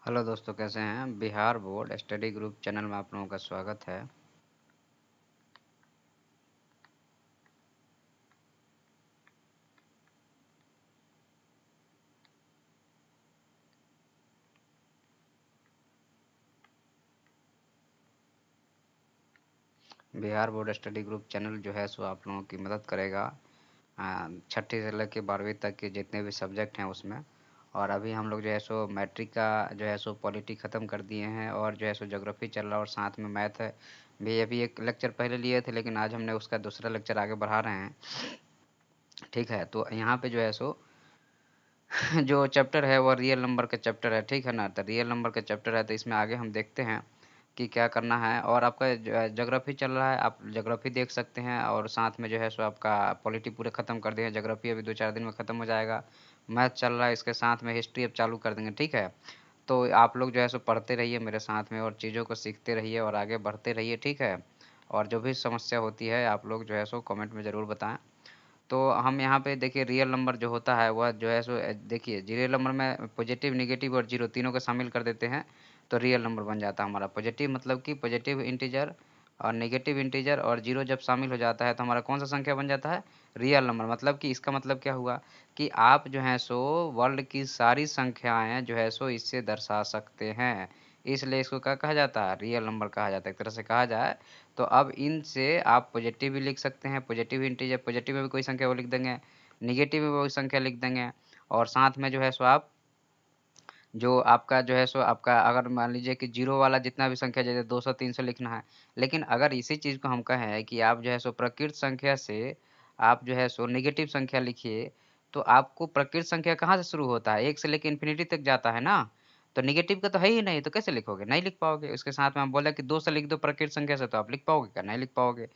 Hello दोस्तों, कैसे हैं। Bihar board study group channel में आप लोगों का स्वागत है। Bihar board study group channel जो है सो आप लोगों की मदद करेगा छठी से लेकर 12वीं तक के जितने भी सब्जेक्ट हैं उसमें। और अभी हम लोग जो है सो मैट्रिक का जो है सो पॉलिटी ख़त्म कर दिए हैं और जो है सो ज्योग्राफी चल रहा है और साथ में मैथ है भी। अभी एक लेक्चर पहले लिए थे लेकिन आज हमने उसका दूसरा लेक्चर आगे बढ़ा रहे हैं। ठीक है, तो यहाँ पे जो है सो जो चैप्टर है वो रियल नंबर का चैप्टर है। ठीक है ना, तो रियल नंबर का चैप्टर है तो इसमें आगे हम देखते हैं कि क्या करना है। और आपका ज्योग्राफी चल रहा है, आप ज्योग्राफी देख सकते हैं और साथ में जो है सो आपका पॉलिटी पूरे ख़त्म कर दिए हैं। ज्योग्राफी अभी 2-4 दिन में ख़त्म हो जाएगा। मैथ चल रहा है, इसके साथ में हिस्ट्री अब चालू कर देंगे। ठीक है, तो आप लोग जो है सो पढ़ते रहिए मेरे साथ में और चीज़ों को सीखते रहिए और आगे बढ़ते रहिए। ठीक है, और जो भी समस्या होती है आप लोग जो है सो कमेंट में ज़रूर बताएं। तो हम यहाँ पे देखिए रियल नंबर जो होता है वह जो है सो देखिए रियल नंबर में पॉजिटिव, नेगेटिव और जीरो तीनों को शामिल कर देते हैं तो रियल नंबर बन जाता है हमारा। पॉजिटिव मतलब कि पॉजिटिव इंटीजर और नेगेटिव इंटीजर और जीरो जब शामिल हो जाता है तो हमारा कौन सा संख्या बन जाता है, रियल नंबर। मतलब कि इसका मतलब क्या हुआ कि आप जो है सो वर्ल्ड की सारी संख्याएं जो है सो इससे दर्शा सकते हैं। इसलिए इसको क्या कहा जाता है, रियल नंबर कहा जाता है। एक तरह से कहा जाए तो अब इनसे आप पॉजिटिव भी लिख सकते हैं, पॉजिटिव इंटीजर, पॉजिटिव में भी कोई संख्या वो लिख देंगे, निगेटिव में कोई संख्या लिख देंगे। और साथ में जो है सो आप जो आपका जो है सो आपका अगर मान लीजिए कि जीरो वाला जितना भी संख्या जैसे 200-300 लिखना है, लेकिन अगर इसी चीज़ को हम कहें कि आप जो है सो प्रकृत संख्या से आप जो है सो नेगेटिव संख्या लिखिए, तो आपको प्रकृत संख्या कहाँ से शुरू होता है, एक से लेकर इन्फिनिटी तक जाता है ना। तो नेगेटिव का तो है ही नहीं, तो कैसे लिखोगे, नहीं लिख पाओगे। उसके साथ में हम बोले कि दो से लिख दो प्रकृत संख्या से, तो आप लिख पाओगे क्या, नहीं लिख पाओगे।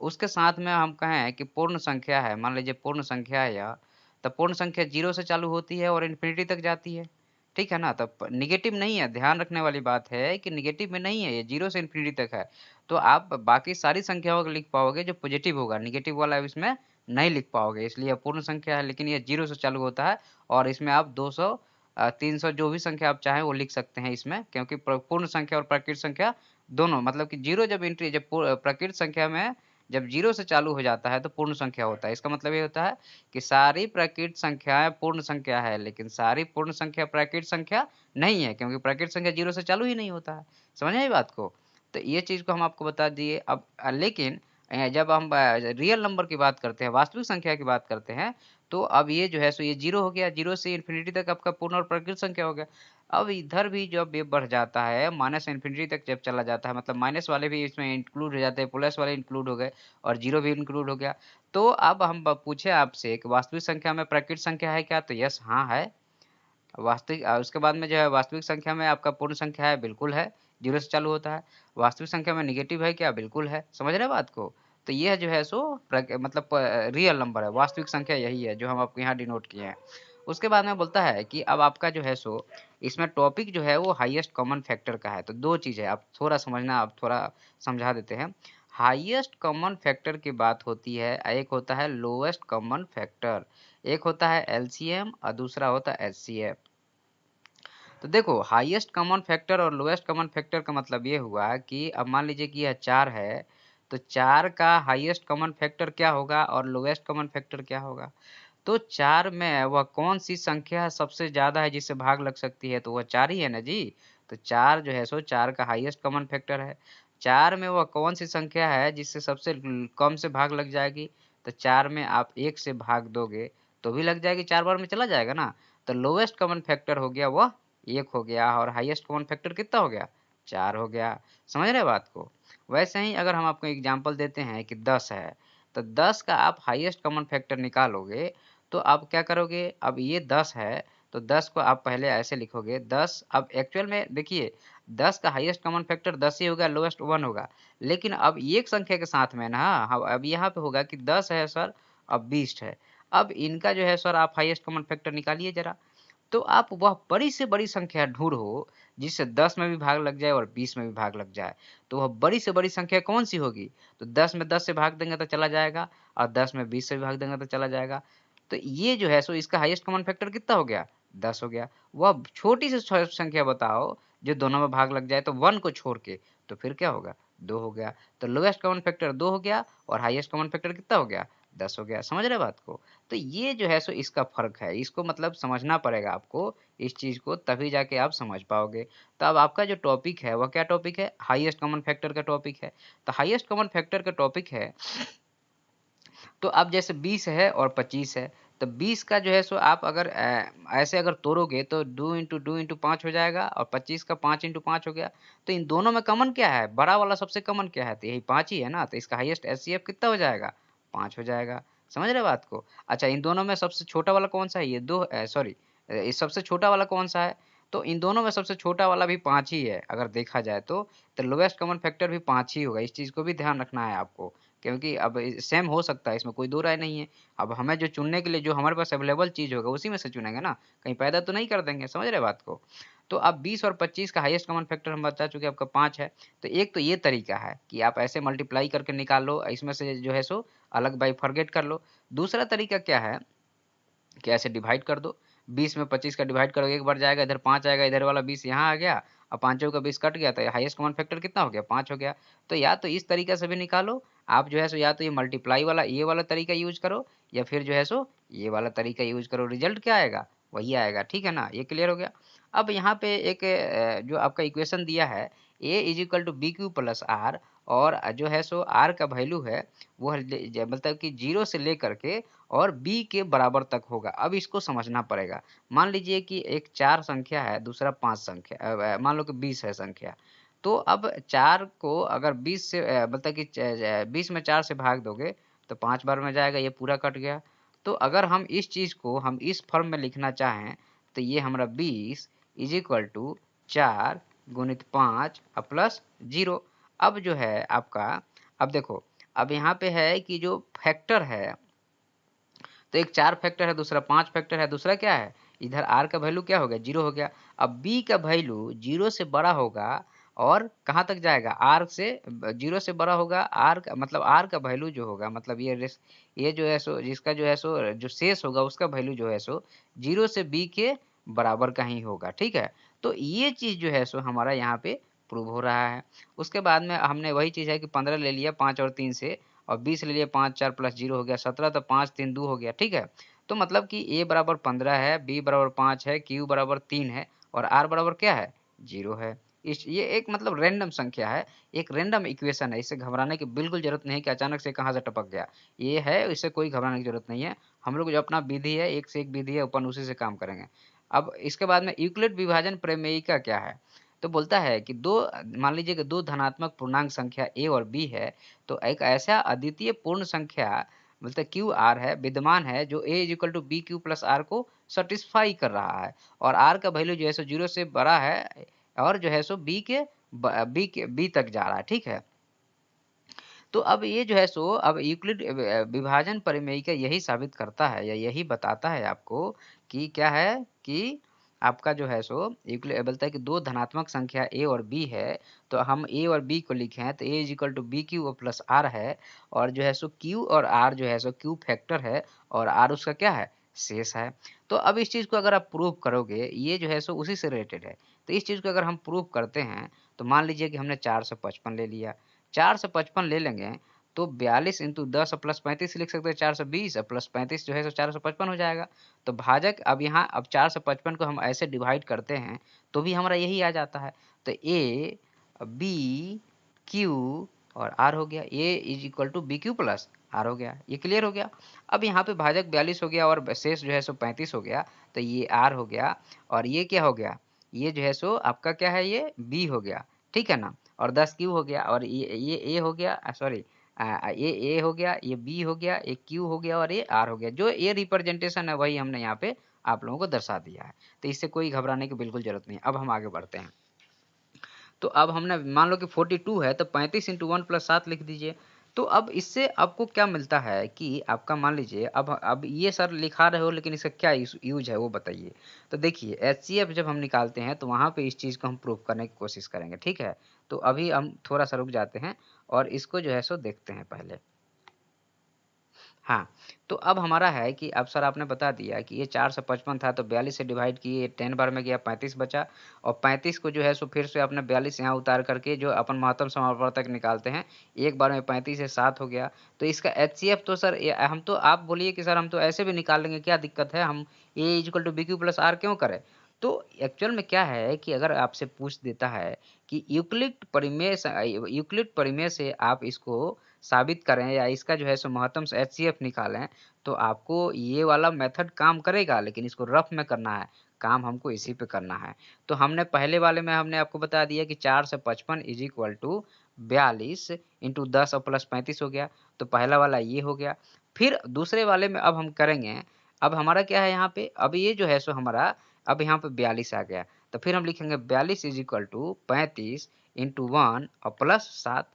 उसके साथ में हम कहें कि पूर्ण संख्या है, मान लीजिए पूर्ण संख्या है यह, तो पूर्ण संख्या जीरो से चालू होती है और इन्फिनिटी तक जाती है। ठीक है ना, तब निगेटिव नहीं है, ध्यान रखने वाली बात है कि निगेटिव में नहीं है, ये जीरो से इन्फिनिटी तक है। तो आप बाकी सारी संख्याओं को लिख पाओगे जो पॉजिटिव होगा, निगेटिव वाला इसमें नहीं लिख पाओगे। इसलिए यह पूर्ण संख्या है लेकिन ये जीरो से चालू होता है और इसमें आप 200 300 जो भी संख्या आप चाहें वो लिख सकते हैं इसमें, क्योंकि पूर्ण संख्या और प्राकृत संख्या दोनों, मतलब कि जीरो जब एंट्री जब प्राकृत संख्या में जब जीरो से चालू हो जाता है तो पूर्ण संख्या होता है। इसका मतलब ये होता है कि सारी प्राकृत संख्याएं पूर्ण संख्या है लेकिन सारी पूर्ण संख्या प्राकृत संख्या नहीं है, क्योंकि प्राकृत संख्या जीरो से चालू ही नहीं होता है। समझ आई बात को। तो ये चीज़ को हम आपको बता दिए। अब लेकिन जब हम रियल नंबर की बात करते हैं, वास्तविक संख्या की बात करते हैं, तो अब ये जो है सो ये जीरो हो गया, जीरो से इन्फिनिटी तक आपका पूर्ण और प्राकृत संख्या हो गया। अब इधर भी जब ये बढ़ जाता है माइनस इन्फिनिटी तक जब चला जाता है, मतलब माइनस वाले भी इसमें इंक्लूड हो जाते हैं, प्लस वाले इंक्लूड हो गए और जीरो भी इंक्लूड हो गया। तो अब हम पूछे आपसे कि वास्तविक संख्या में प्राकृत संख्या है क्या, तो यस हाँ है वास्तविक। उसके बाद में जो है वास्तविक संख्या में आपका पूर्ण संख्या है, बिल्कुल है, जीरो से चालू होता है। वास्तविक संख्या में निगेटिव है क्या, बिल्कुल है। समझ रहे हैं बात को। तो यह जो है सो मतलब रियल नंबर है, वास्तविक संख्या यही है जो हम आपको यहाँ डिनोट किए हैं। उसके बाद में बोलता है कि अब आपका जो है सो इसमें टॉपिक जो है वो हाईएस्ट कॉमन फैक्टर का है। तो दो चीज़ है, आप थोड़ा समझना, आप थोड़ा समझा देते हैं। हाईएस्ट कॉमन फैक्टर की बात होती है, एक होता है लोएस्ट कॉमन फैक्टर, एक होता है एलसीएम और दूसरा होता है एचसीएफ। तो देखो हाईएस्ट कॉमन फैक्टर और लोएस्ट कॉमन फैक्टर का मतलब ये हुआ कि अब मान लीजिए कि यह 4 है, तो 4 का हाईएस्ट कॉमन फैक्टर क्या होगा और लोएस्ट कॉमन फैक्टर क्या होगा। तो 4 में वह कौन-सी संख्या सबसे ज़्यादा है जिससे भाग लग सकती है, तो वह 4 ही है ना जी। तो 4 जो है सो 4 का हाईएस्ट कॉमन फैक्टर है। 4 में वह कौन-सी संख्या है जिससे सबसे कम से भाग लग जाएगी, तो 4 में आप 1 से भाग दोगे तो भी लग जाएगी, 4 बार में चला जाएगा ना। तो लोएस्ट कॉमन फैक्टर हो गया वह 1 हो गया और हाईएस्ट कॉमन फैक्टर कितना हो गया, 4 हो गया। समझ रहे हैं बात को। वैसे ही अगर हम आपको एग्जांपल देते हैं कि 10 है, तो 10 का आप हाईएस्ट कॉमन फैक्टर निकालोगे तो आप क्या करोगे, अब ये 10 है तो 10 को आप पहले ऐसे लिखोगे 10। अब एक्चुअल में देखिए 10 का हाईएस्ट कॉमन फैक्टर 10 ही होगा, लोएस्ट 1 होगा। लेकिन अब एक संख्या के साथ में ना अब यहाँ पे होगा कि 10 है सर, अब 20 है। अब इनका जो है सर आप हाईएस्ट कॉमन फैक्टर निकालिए जरा। तो आप वह बड़ी से बड़ी संख्या ढूँढो जिससे 10 में भी भाग लग जाए और 20 में भी भाग लग जाए। तो वह बड़ी से बड़ी संख्या कौन-सी होगी? तो 10 में 10 से भाग देंगे तो चला जाएगा और 10 में 20 से भी भाग देंगे तो चला जाएगा। तो ये जो है सो इसका हाईएस्ट कॉमन फैक्टर कितना हो गया? 10 हो गया। वह छोटी सी संख्या बताओ जो दोनों में भाग लग जाए तो 1 को छोड़ के, तो फिर क्या होगा? 2 हो गया। तो लोएस्ट कॉमन फैक्टर 2 हो गया और हाईएस्ट कॉमन फैक्टर कितना हो गया? 10 हो गया। समझ रहे बात को? तो ये जो है सो इसका फ़र्क है। इसको मतलब समझना पड़ेगा आपको इस चीज़ को, तभी जाके आप समझ पाओगे। तो अब आपका जो टॉपिक है वह क्या टॉपिक है? हाईएस्ट कॉमन फैक्टर का टॉपिक है। तो हाईएस्ट कॉमन फैक्टर का टॉपिक है, तो अब जैसे 20 है और 25 है, तो 20 का जो है सो आप अगर ऐसे अगर तोड़ोगे तो 2 इंटू 5 हो जाएगा और 25 का 5 इंटू 5 हो गया। तो इन दोनों में कॉमन क्या है? बड़ा वाला सबसे कॉमन क्या है? तो यही 5 ही है ना, तो इसका हाईएस्ट एचसीएफ कितना हो जाएगा? 5 हो जाएगा। समझ रहे बात को? अच्छा, इन दोनों में सबसे छोटा वाला कौन-सा है? ये 2 सॉरी, ये सबसे छोटा वाला कौन-सा है? तो इन दोनों में सबसे छोटा वाला भी 5 ही है अगर देखा जाए तो। तो लोएस्ट कॉमन फैक्टर भी 5 ही होगा। इस चीज़ को भी ध्यान रखना है आपको। क्योंकि अब सेम हो सकता है, इसमें कोई दो राय नहीं है। अब हमें जो चुनने के लिए जो हमारे पास अवेलेबल चीज़ होगा उसी में से चुनेंगे ना, कहीं पैदा तो नहीं कर देंगे, समझ रहे बात को? तो अब 20 और 25 का हाईएस्ट कॉमन फैक्टर हम बता चुके हैं आपका 5 है। तो एक तो ये तरीका है कि आप ऐसे मल्टीप्लाई करके निकाल लो, इसमें से जो है सो अलग बाई फॉरगेट कर लो। दूसरा तरीका क्या है कि ऐसे डिवाइड कर दो। 20 में 25 का डिवाइड करोगे एक बार जाएगा, इधर 5 आएगा, इधर वाला 20 यहाँ आ गया और पाँचों का 20 कट गया, तो हाईएस्ट कॉमन फैक्टर कितना हो गया? 5 हो गया। तो या तो इस तरीके से भी निकालो आप जो है सो, या तो ये मल्टीप्लाई वाला ये वाला तरीका यूज़ करो या फिर जो है सो ये वाला तरीका यूज़ करो। रिज़ल्ट क्या आएगा? वही आएगा, ठीक है ना? ये क्लियर हो गया। अब यहाँ पे एक जो आपका इक्वेशन दिया है A is equal to BQ plus R, और जो है सो R का वैल्यू है वो है मतलब कि 0 से लेकर के और b के बराबर तक होगा। अब इसको समझना पड़ेगा। मान लीजिए कि एक 4 संख्या है, दूसरा 5 संख्या मान लो कि 20 है संख्या। तो अब 4 को अगर 20 से मतलब कि 20 में 4 से भाग दोगे तो 5 बार में जाएगा, ये पूरा कट गया। तो अगर हम इस चीज़ को हम इस फॉर्म में लिखना चाहें तो ये हमारा 20 इज इक्वल टू 4 गुणित 5 प्लस 0। अब जो है आपका, अब देखो, अब यहाँ पे है कि जो फैक्टर है, तो एक 4 फैक्टर है, दूसरा 5 फैक्टर है, दूसरा क्या है? इधर r का वैल्यू क्या हो गया? 0 हो गया। अब b का वैल्यू 0 से बड़ा होगा और कहाँ तक जाएगा? r से 0 से बड़ा होगा, r का मतलब r का वैल्यू जो होगा, मतलब ये जो है सो जिसका जो है सो जो शेष होगा उसका वैल्यू जो है सो 0 से b के बराबर का ही होगा, ठीक है? तो ये चीज़ जो है सो हमारा यहाँ पे प्रूव हो रहा है। उसके बाद में हमने वही चीज़ है कि 15 ले लिया 5 और 3 से, और 20 ले लिए 5 4 प्लस 0 हो गया 17, तो 5 3 2 हो गया, ठीक है? तो मतलब कि a बराबर 15 है, b बराबर 5 है, q बराबर 3 है और r बराबर क्या है? 0 है। इस ये एक मतलब रैंडम संख्या है, एक रैंडम इक्वेशन है, इससे घबराने की बिल्कुल ज़रूरत नहीं है कि अचानक से कहाँ से टपक गया। ये है, इससे कोई घबराने की ज़रूरत नहीं है। हम लोग जो अपना विधि है, एक से एक विधि है, अपन उसी से काम करेंगे। अब इसके बाद में यूक्लिड विभाजन प्रमेय का क्या है? तो बोलता है कि मान लीजिए कि 2 धनात्मक पूर्णांक संख्या a और b है, तो एक ऐसा अद्वितीय पूर्ण संख्या मतलब क्यू आर है, विद्यमान है, जो a is equal to B Q plus r को सेटिस्फाई कर रहा है और r का वैल्यू जो है सो 0 से बड़ा है और जो है सो b तक जा रहा है, ठीक है? तो अब ये जो है सो अब यूक्लिड विभाजन प्रमेय का यही साबित करता है या यही बताता है आपको कि क्या है कि आपका जो है सो यूक्लिड बोलता है कि 2 धनात्मक संख्या a और b है, तो हम a और b को लिखें तो a is equal to B Q plus are है और जो है सो q और r जो है सो q फैक्टर है और r उसका क्या है? शेष है। तो अब इस चीज़ को अगर आप प्रूव करोगे, ये जो है सो उसी से रिलेटेड है। तो इस चीज़ को अगर हम प्रूव करते हैं, तो मान लीजिए कि हमने 4 से 55 ले लिया। 4 से 55 ले लेंगे तो 42 इंटू 10 प्लस 35 लिख सकते हैं, 420 प्लस 35 जो है सो 455 हो जाएगा। तो भाजक अब यहाँ अब 4 से 55 को हम ऐसे डिवाइड करते हैं तो भी हमारा यही आ जाता है। तो ए बी क्यू और आर हो गया, A is equal to B Q plus R हो गया। ये क्लियर हो गया। अब यहाँ पे भाजक 42 हो गया और शेष जो है सो 35 हो गया, तो ये आर हो गया और ये क्या हो गया? ये जो है सो आपका क्या है? ये बी हो गया, ठीक है ना? और 10 क्यू हो गया और ये ए हो गया, सॉरी, ये ए हो गया, ये बी हो गया, ये क्यू हो गया और ये आर हो गया। जो ये रिप्रेजेंटेशन है वही हमने यहाँ पे आप लोगों को दर्शा दिया है। तो इससे कोई घबराने की बिल्कुल ज़रूरत नहीं है। अब हम आगे बढ़ते हैं। तो अब हमने मान लो कि 42 है तो 35 इंटू 1 प्लस 7 लिख दीजिए। तो अब इससे आपको क्या मिलता है कि आपका मान लीजिए अब ये सर लिखा रहे हो लेकिन इसका क्या यूज है वो बताइए। तो देखिए एचसीएफ जब हम निकालते हैं तो वहाँ पे इस चीज़ को हम प्रूव करने की कोशिश करेंगे, ठीक है? तो अभी हम थोड़ा सा रुक जाते हैं और इसको जो है सो देखते हैं पहले। हाँ, तो अब हमारा है कि अब सर आपने बता दिया कि ये 4 से 55 था तो 42 से डिवाइड किए 10 बार में गया 35 बचा और 35 को जो है सो फिर से आपने 42 यहाँ उतार करके जो अपन महत्तम समापवर्तक निकालते हैं, एक बार में 35 से 7 हो गया। तो इसका एचसीएफ तो सर हम तो आप बोलिए कि सर हम तो ऐसे भी निकाल लेंगे, क्या दिक्कत है? हम A equal to B Q plus R क्यों करें? तो एक्चुअल में क्या है कि अगर आपसे पूछ देता है कि यूक्लिड प्रमेय से आप इसको साबित करें या इसका जो है सो महत्तम से एचसीएफ निकालें, तो आपको ये वाला मेथड काम करेगा, लेकिन इसको रफ में करना है, काम हमको इसी पे करना है। तो हमने पहले वाले में हमने आपको बता दिया कि 4 से 55 इज इक्वल टू 42 इंटू 10 और प्लस 35 हो गया, तो पहला वाला ये हो गया। फिर दूसरे वाले में अब हम करेंगे, अब हमारा क्या है यहाँ पे, अब ये जो है सो हमारा अब यहाँ पे 42 आ गया, तो फिर हम लिखेंगे 42 इज इक्वल टू 35 इंटू 1 और प्लस 7।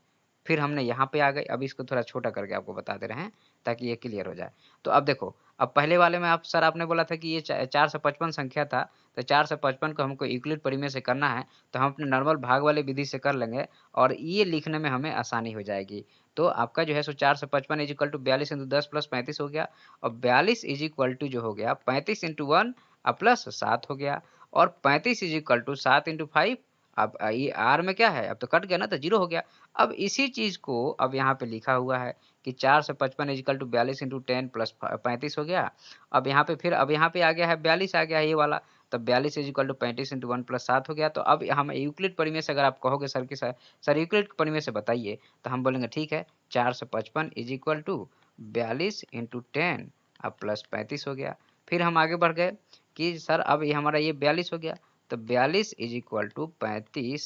फिर हमने यहाँ पे आ गए, अब इसको थोड़ा छोटा करके आपको बता दे रहे हैं ताकि ये क्लियर हो जाए। तो अब देखो, अब पहले वाले में आप सर आपने बोला था कि ये 4 से 55 संख्या था, तो 4 से 55 को हमको यूक्लिड प्रमेय से करना है, तो हम अपने नॉर्मल भाग वाली विधि से कर लेंगे और ये लिखने में हमें आसानी हो जाएगी। तो आपका जो है सो 4 से 55 is equal to 42 into 10 plus 35 हो गया और 42 इज इक्वल टू जो हो गया 35 इंटू 1 प्लस 7 हो गया और 35 इज इक्वल टू 7 इंटू 5। अब ये आर में क्या है, अब तो कट गया ना, तो 0 हो गया। अब इसी चीज़ को अब यहाँ पे लिखा हुआ है कि 4 से 55 इक्वल टू 42 इंटू 10 प्लस 35 हो गया। अब यहाँ पे फिर अब यहाँ पे आ गया है 42 आ गया है ये वाला, तब 42 is equal to 35 into 1 plus 7 हो गया। तो अब हम यूक्लिड प्रमेय से अगर आप कहोगे सर कि सर यूक्लिड प्रमेय से बताइए, तो हम बोलेंगे ठीक है, 4 से 55 इज इक्वल टू 42 इंटू 10 अब प्लस 35 हो गया। फिर हम आगे बढ़ गए कि सर अब ये हमारा ये 42 हो गया, तो 42 इज इक्वल टू 35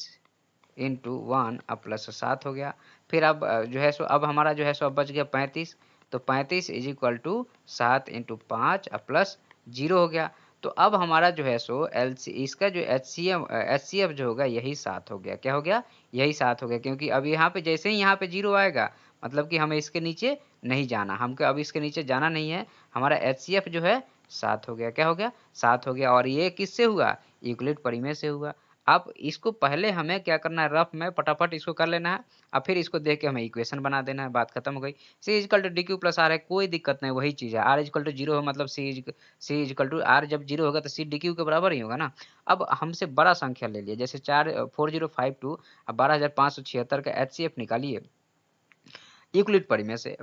इंटू 1 अब प्लस 7 हो गया। फिर अब जो है सो अब हमारा जो है सो अब बच गया 35, तो 35 इज इक्वल टू 7 इंटू 5 अब प्लस 0 हो गया। तो अब हमारा जो है सो एल सी इसका जो एच सी एफ जो होगा यही 7 हो गया। क्या हो गया? यही 7 हो गया, क्योंकि अब यहाँ पे जैसे ही यहाँ पे 0 आएगा, मतलब कि हमें इसके नीचे नहीं जाना, हमको अब इसके नीचे जाना नहीं है। हमारा एच सी एफ जो है 7 हो गया। क्या हो गया? 7 हो गया। और ये किससे हुआ? यूक्लिड प्रमेय से हुआ। अब इसको पहले हमें क्या करना है, रफ में फटाफट इसको कर लेना है, और फिर इसको देख के हमें इक्वेशन बना देना है, बात खत्म हो गई। C equal to D Q plus are है, कोई दिक्कत नहीं, वही चीज़ है। आर इजकल टू जीरो है, मतलब सी इजकल टू आर जब जीरो होगा तो सी डी क्यू के बराबर ही होगा ना। अब हमसे बड़ा संख्या ले लिया, जैसे 4052 अब 12576 का एच सी एफ निकालिए यूक्लिड प्रमेय से।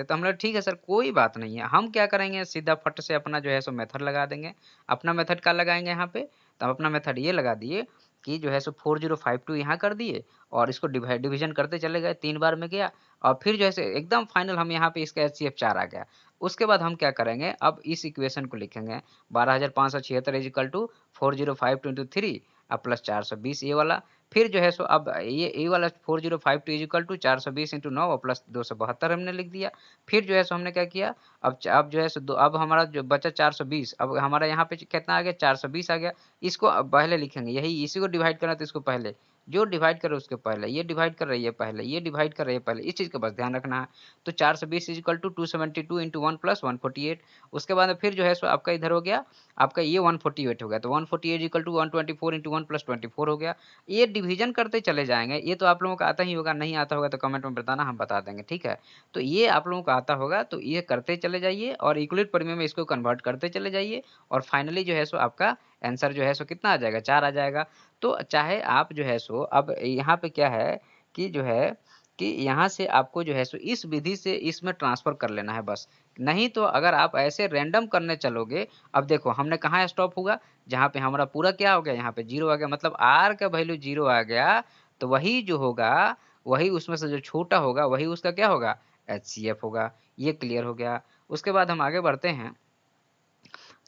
तो हम लोग ठीक है सर, कोई बात नहीं है, हम क्या करेंगे, सीधा फट से अपना जो है सो मेथड लगा देंगे। अपना मेथड क्या लगाएंगे यहाँ पे, तो अपना मेथड ये लगा दिए कि जो है सो 4052 यहाँ कर दिए और इसको डिवीजन करते चले गए, 3 बार में गया और फिर जो है एकदम फाइनल हम यहाँ पे इसका एच सी एफ 4 आ गया। उसके बाद हम क्या करेंगे, अब इस इक्वेशन को लिखेंगे 12576 इज इक्वल टू 4052 इंटू 3 अब प्लस 420 ये वाला। फिर जो है सो अब ये वाला 4052 is equal to 420 into 9 plus 272 हमने लिख दिया। फिर जो है सो हमने क्या किया, अब जो है सो अब हमारा जो बचा 420, अब हमारा यहाँ पे कितना आ गया, 420 आ गया। इसको अब पहले लिखेंगे, यही इसी को डिवाइड करना, तो इसको पहले जो डिवाइड करे उसके पहले, ये डिवाइड कर रही है पहले, ये डिवाइड कर रही है पहले, इस चीज़ का बस ध्यान रखना है। तो 420 is equal to 272 into 1 plus 148। उसके बाद फिर जो है सो आपका इधर हो गया, आपका ये 148 हो गया, तो 148 इक्वल टू 124 इंटू 1 प्लस 24 हो गया। ये डिवीजन करते चले जाएंगे, ये तो आप लोगों का आता ही होगा, नहीं आता होगा तो कमेंट में बताना, हम बता देंगे, ठीक है। तो ये आप लोगों का आता होगा, तो ये करते चले जाइए और यूक्लिड प्रमेय में इसको कन्वर्ट करते चले जाइए और फाइनली जो है सो आपका आंसर जो है सो कितना आ जाएगा, 4 आ जाएगा। तो चाहे आप जो है सो अब यहाँ पे क्या है कि जो है कि यहाँ से आपको जो है सो इस विधि से इसमें ट्रांसफर कर लेना है बस। नहीं तो अगर आप ऐसे रैंडम करने चलोगे, अब देखो हमने कहाँ स्टॉप हुआ, जहाँ पे हमारा पूरा क्या हो गया, यहाँ पे 0 आ गया, मतलब आर का वैल्यू 0 आ गया, तो वही जो होगा, वही उसमें से जो छोटा होगा वही उसका क्या होगा, एचसीएफ होगा। ये क्लियर हो गया। उसके बाद हम आगे बढ़ते हैं।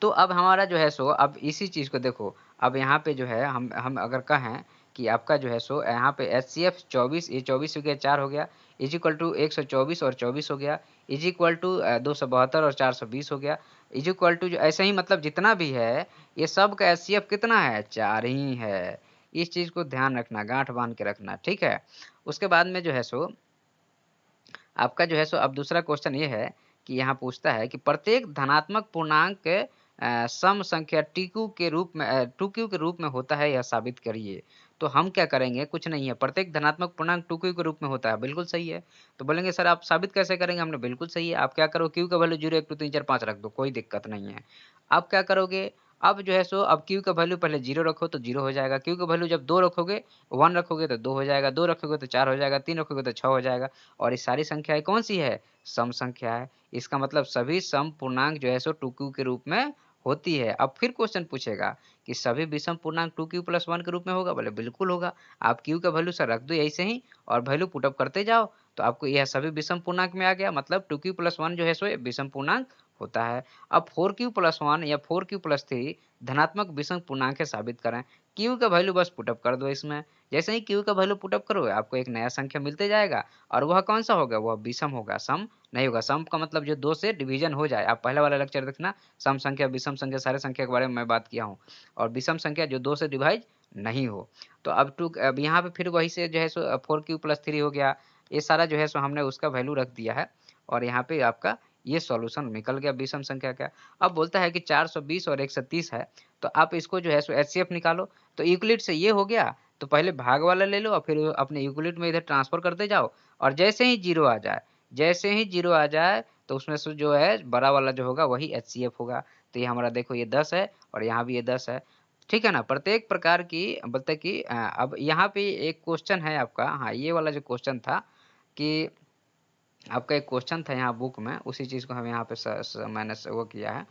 तो अब हमारा जो है सो अब इसी चीज़ को देखो, अब यहाँ पे जो है हम अगर कहें कि आपका जो है सो यहाँ पे एच सी एफ 24, ये 24 हो गया, 4 हो गया, इज इक्वल टू 124 और 24 हो गया, इज इक्वल टू 272 और 420 हो गया, इज इक्वल टू जो ऐसे ही मतलब जितना भी है ये सब का एच सी एफ कितना है, 4 ही है। इस चीज़ को ध्यान रखना, गांठ बांध के रखना, ठीक है। उसके बाद में जो है सो आपका जो है सो अब दूसरा क्वेश्चन ये है कि यहाँ पूछता है कि प्रत्येक धनात्मक पूर्णांक सम संख्या टू क्यू के रूप में होता है, यह साबित करिए। तो हम क्या करेंगे, कुछ नहीं है, प्रत्येक धनात्मक पूर्णांक 2q के रूप में होता है, बिल्कुल सही है। तो बोलेंगे सर आप साबित कैसे करेंगे, हमने बिल्कुल सही है, आप क्या करो q का वैल्यू 0 1 2 3 4 5 रख दो, कोई दिक्कत नहीं है। आप क्या करोगे, अब जो है सो अब q का वैल्यू पहले 0 रखो तो 0 हो जाएगा, q का वैल्यू जब 2 रखोगे 1 रखोगे तो 2 हो जाएगा, 2 रखोगे तो 4 हो जाएगा, 3 रखोगे तो 6 हो जाएगा। और ये सारी संख्याएं कौन सी है, सम संख्या है। इसका मतलब सभी सम पूर्णांक जो है सो 2q के रूप में होती है। अब फिर क्वेश्चन पूछेगा कि सभी विषम पूर्णांक 2q+1 के रूप में होगा, बोले बिल्कुल होगा। आप q का वैल्यू सर रख दो ऐसे ही और वैल्यू पुटअप करते जाओ, तो आपको यह सभी विषम पूर्णांक में आ गया, मतलब 2q+1 जो है सो विषम पूर्णांक होता है। अब 4q+1 या 4q+3 धनात्मक विषम पूर्णांक है, साबित करें। q का वैल्यू बस पुटअप कर दो इसमें, जैसे ही q का वैल्यू पुटअप करोगे आपको एक नया संख्या मिलते जाएगा, और वह कौन सा होगा, वह विषम होगा, सम नहीं होगा। सम का मतलब जो 2 से डिवीजन हो जाए, आप पहले वाला लेक्चर देखना, सम संख्या विषम संख्या सारे संख्या के बारे में मैं बात किया हूँ, और विषम संख्या जो 2 से डिवाइड नहीं हो। तो अब यहाँ पे फिर वही से जो है सो 4q+3 हो गया, ये सारा जो है सो हमने उसका वैल्यू रख दिया है, और यहाँ पे आपका ये सॉल्यूशन निकल गया विषम संख्या का। अब बोलता है कि 420 और 130 है, तो आप इसको जो है सो एचसीएफ निकालो। तो यूक्लिड से ये हो गया, तो पहले भाग वाला ले लो और फिर अपने यूक्लिड में इधर ट्रांसफर करते जाओ, और जैसे ही जीरो आ जाए, जैसे ही जीरो आ जाए तो उसमें से जो है बड़ा वाला जो होगा वही एचसीएफ होगा। तो ये हमारा देखो ये 10 है और यहाँ भी ये 10 है, ठीक है ना। प्रत्येक प्रकार की बोलते हैं कि अब यहाँ पे एक क्वेश्चन है आपका, हाँ ये वाला जो क्वेश्चन था कि आपका एक क्वेश्चन था यहाँ बुक में, उसी चीज़ को हम यहाँ पे मैंने वो किया है।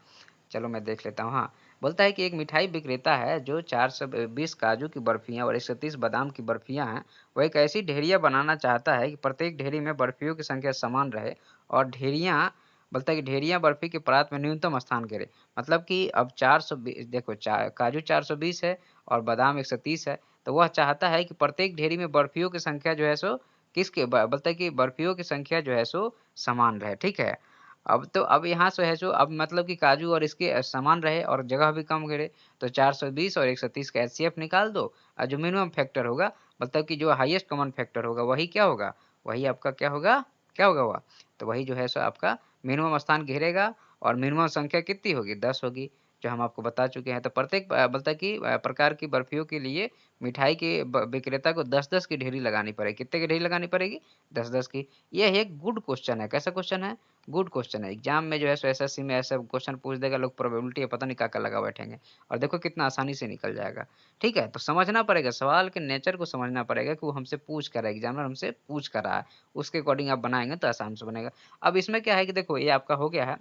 चलो मैं देख लेता हूँ। हाँ, बोलता है कि एक मिठाई विक्रेता है जो 420 काजू की बर्फियाँ और 130 बादाम की बर्फियाँ हैं। वो एक ऐसी ढेरिया बनाना चाहता है कि प्रत्येक ढेरी में बर्फियों की संख्या समान रहे, और ढेरियाँ बोलता है कि ढेरियाँ बर्फी के परात में न्यूनतम स्थान करे। मतलब कि अब 420 देखो, काजू 420 है और बादाम 130 है, तो वह चाहता है कि प्रत्येक ढेरी में बर्फियों की संख्या जो है सो किसके बोलता है कि बर्फियों की संख्या जो है सो समान रहे, ठीक है। अब यहाँ से है जो अब मतलब कि काजू और इसके समान रहे और जगह भी कम घेरे, तो 420 और 130 का एचसीएफ निकाल दो, और जो मिनिमम फैक्टर होगा, मतलब कि जो हाईएस्ट कॉमन फैक्टर होगा वही क्या होगा, वही आपका क्या होगा, क्या होगा वह, तो वही जो है सो आपका मिनिमम स्थान घेरेगा, और मिनिमम संख्या कितनी होगी, 10 होगी, जो हम आपको बता चुके हैं। तो प्रत्येक बोलता है कि प्रकार की बर्फियों के लिए मिठाई के विक्रेता को 10-10 की ढेरी लगानी पड़ेगी। कितने की ढेरी लगानी पड़ेगी, 10-10 की। यह एक गुड क्वेश्चन है। कैसा क्वेश्चन है, गुड क्वेश्चन है। एग्जाम में जो है सो एसएससी में ऐसा क्वेश्चन पूछ देगा, लोग प्रोबेबिलिटी है पता नहीं क्या क्या लगा बैठेंगे, और देखो कितना आसानी से निकल जाएगा। ठीक है, तो समझना पड़ेगा, सवाल के नेचर को समझना पड़ेगा कि वो हमसे पूछ कर रहा है, एग्जामिनर हमसे पूछ कर रहा है, उसके अकॉर्डिंग आप बनाएंगे तो आसान से बनेगा। अब इसमें क्या है कि देखो ये आपका हो गया है।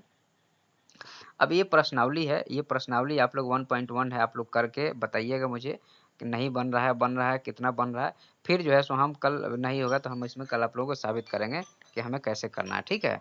अब ये प्रश्नावली है, ये प्रश्नावली आप लोग 1.1 है, आप लोग करके बताइएगा मुझे कि नहीं बन रहा है, बन रहा है, कितना बन रहा है। फिर जो है सो हम कल नहीं होगा तो हम इसमें कल आप लोगों को साबित करेंगे कि हमें कैसे करना है, ठीक है।